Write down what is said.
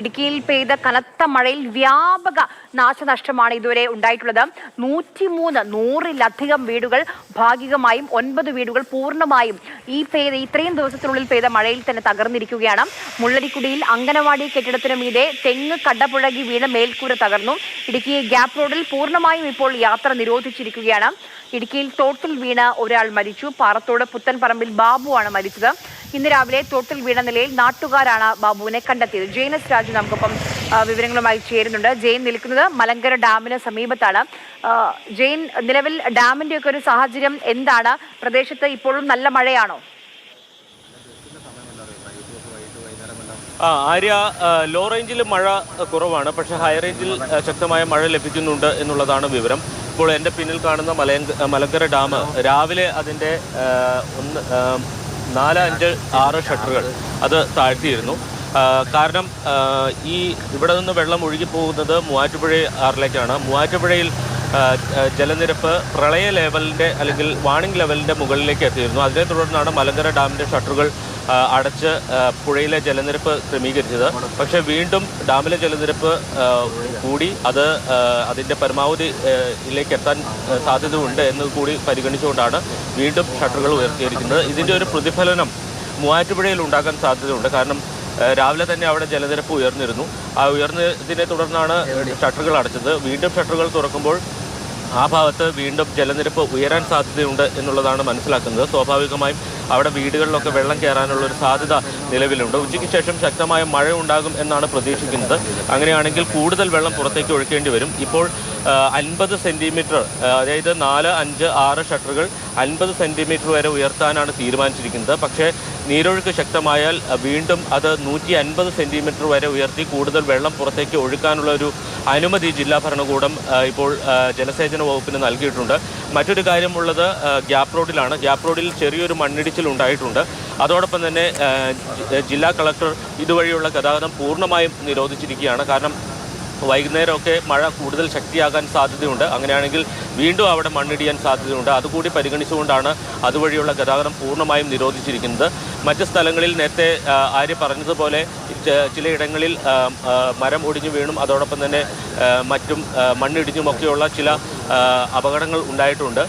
ഇടുക്കിയിൽ പെയ്ത കനത്ത മഴയിൽ വ്യാപക നാശനഷ്ടമാണ് ഇതുവരെ ഉണ്ടായിട്ടുള്ളത്. 103 വീടുകൾ ഭാഗികമായും 9 വീടുകൾ പൂർണ്ണമായും ഇത്രയും ദിവസത്തിനുള്ളിൽ പെയ്ത മഴയിൽ തന്നെ തകർന്നിരിക്കുകയാണ്. മുള്ളരിക്കുടിയിൽ അംഗനവാടി കെട്ടിടത്തിന് മീതെ തെങ്ങ് കടപുഴകി വീണ മേൽക്കൂര തകർന്നു. ഇടുക്കി ഗ്യാപ് റോഡിൽ പൂർണ്ണമായും ഇപ്പോൾ യാത്ര നിരോധിച്ചിരിക്കുകയാണ്. ഇടുക്കിയിൽ തോട്ടിൽ വീണ് ഒരാൾ മരിച്ചു. പാറത്തോട് പുത്തൻപറമ്പിൽ ബാബുവാണ് മരിച്ചത്. ഇന്ന് രാവിലെ തോട്ടിൽ വീണ നിലയിൽ നാട്ടുകാരാണ് ബാബുവിനെ കണ്ടെത്തിയത്. ജെയിനസ് രാജു നമുക്കൊപ്പം വിവരങ്ങളുമായി ചേരുന്നുണ്ട്. ജെയിൻ നിൽക്കുന്നത് മലങ്കര ഡാമിന് സമീപത്താണ്. ജെയിൻ, നിലവിൽ ഡാമിന്റെ ഒക്കെ ഒരു സാഹചര്യം എന്താണ്? പ്രദേശത്ത് ഇപ്പോഴും നല്ല മഴയാണോ? ആര്യ, ലോ റേഞ്ചിൽ മഴ കുറവാണ്, പക്ഷേ ഹൈ റേഞ്ചിൽ ശക്തമായ മഴ ലഭിക്കുന്നുണ്ട് എന്നുള്ളതാണ് വിവരം. ഇപ്പോൾ എൻ്റെ പിന്നിൽ കാണുന്ന മലങ്കര ഡാം രാവിലെ അതിൻ്റെ 4, 5, 6 ഷട്ടറുകൾ അത് താഴ്ത്തിയിരുന്നു. കാരണം ഇവിടെ നിന്ന് വെള്ളം ഒഴുകിപ്പോകുന്നത് മൂവാറ്റുപുഴ ആറിലേക്കാണ്. മൂവാറ്റുപുഴയിൽ ജലനിരപ്പ് പ്രളയ ലെവലിൻ്റെ അല്ലെങ്കിൽ വാണിംഗ് ലെവലിൻ്റെ മുകളിലേക്ക് എത്തിയിരുന്നു. അതിനെ തുടർന്നാണ് മലങ്കര ഡാമിൻ്റെ ഷട്ടറുകൾ അടച്ച് പുഴയിലെ ജലനിരപ്പ് ക്രമീകരിച്ചത്. പക്ഷേ വീണ്ടും ഡാമിലെ ജലനിരപ്പ് കൂടി അത് അതിൻ്റെ പരമാവധിയിലേക്ക് എത്താൻ സാധ്യതയുണ്ട് എന്ന് കൂടി പരിഗണിച്ചുകൊണ്ടാണ് വീണ്ടും ഷട്ടറുകൾ ഉയർത്തിയിരിക്കുന്നത്. ഇതിൻ്റെ ഒരു പ്രതിഫലനം മൂവാറ്റുപുഴയിൽ ഉണ്ടാകാൻ സാധ്യതയുണ്ട്. കാരണം രാവിലെ തന്നെ അവിടെ ജലനിരപ്പ് ഉയർന്നിരുന്നു. ആ ഉയർന്നതിനെ തുടർന്നാണ് ഷട്ടറുകൾ അടച്ചത്. വീണ്ടും ഷട്ടറുകൾ തുറക്കുമ്പോൾ ആ ഭാഗത്ത് വീണ്ടും ജലനിരപ്പ് ഉയരാൻ സാധ്യതയുണ്ട് എന്നുള്ളതാണ് മനസ്സിലാക്കുന്നത്. സ്വാഭാവികമായും അവിടെ വീടുകളിലൊക്കെ വെള്ളം കയറാനുള്ളൊരു സാധ്യത നിലവിലുണ്ട്. ഉച്ചയ്ക്ക് ശേഷം ശക്തമായ മഴ ഉണ്ടാകും എന്നാണ് പ്രതീക്ഷിക്കുന്നത്. അങ്ങനെയാണെങ്കിൽ കൂടുതൽ വെള്ളം പുറത്തേക്ക് ഒഴുക്കേണ്ടി വരും. ഇപ്പോൾ 50 സെൻറ്റിമീറ്റർ, അതായത് 4, 5, 6 ഷട്ടറുകൾ 50 സെൻറ്റിമീറ്റർ വരെ ഉയർത്താനാണ് തീരുമാനിച്ചിരിക്കുന്നത്. പക്ഷേ നീരൊഴുക്ക് ശക്തമായാൽ വീണ്ടും അത് 150 സെൻറ്റിമീറ്റർ വരെ ഉയർത്തി കൂടുതൽ വെള്ളം പുറത്തേക്ക് ഒഴുക്കാനുള്ള ഒരു അനുമതി ജില്ലാ ഭരണകൂടം ഇപ്പോൾ ജലസേചന വകുപ്പിന് നൽകിയിട്ടുണ്ട്. മറ്റൊരു കാര്യമുള്ളത് ഗ്യാപ് റോഡിലാണ്. ഗ്യാപ് റോഡിൽ ചെറിയൊരു മണ്ണിടിച്ചിൽ ഉണ്ടായിട്ടുണ്ട്. അതോടൊപ്പം തന്നെ ജില്ലാ കളക്ടർ ഇതുവഴിയുള്ള ഗതാഗതം പൂർണ്ണമായും നിരോധിച്ചിരിക്കുകയാണ്. കാരണം വൈകുന്നേരമൊക്കെ മഴ കൂടുതൽ ശക്തിയാകാൻ സാധ്യതയുണ്ട്. അങ്ങനെയാണെങ്കിൽ വീണ്ടും അവിടെ മണ്ണിടിയാൻ സാധ്യതയുണ്ട്. അതുകൂടി പരിഗണിച്ചുകൊണ്ടാണ് അതുവഴിയുള്ള ഗതാഗതം പൂർണ്ണമായും നിരോധിച്ചിരിക്കുന്നത്. മറ്റ് സ്ഥലങ്ങളിൽ നേരത്തെ ആര്യ പറഞ്ഞതുപോലെ ചിലയിടങ്ങളിൽ മരം ഒടിഞ്ഞു വീണും അതോടൊപ്പം തന്നെ മറ്റും മണ്ണിടിഞ്ഞുമൊക്കെയുള്ള ചില അപകടങ്ങൾ ഉണ്ടായിട്ടുണ്ട്.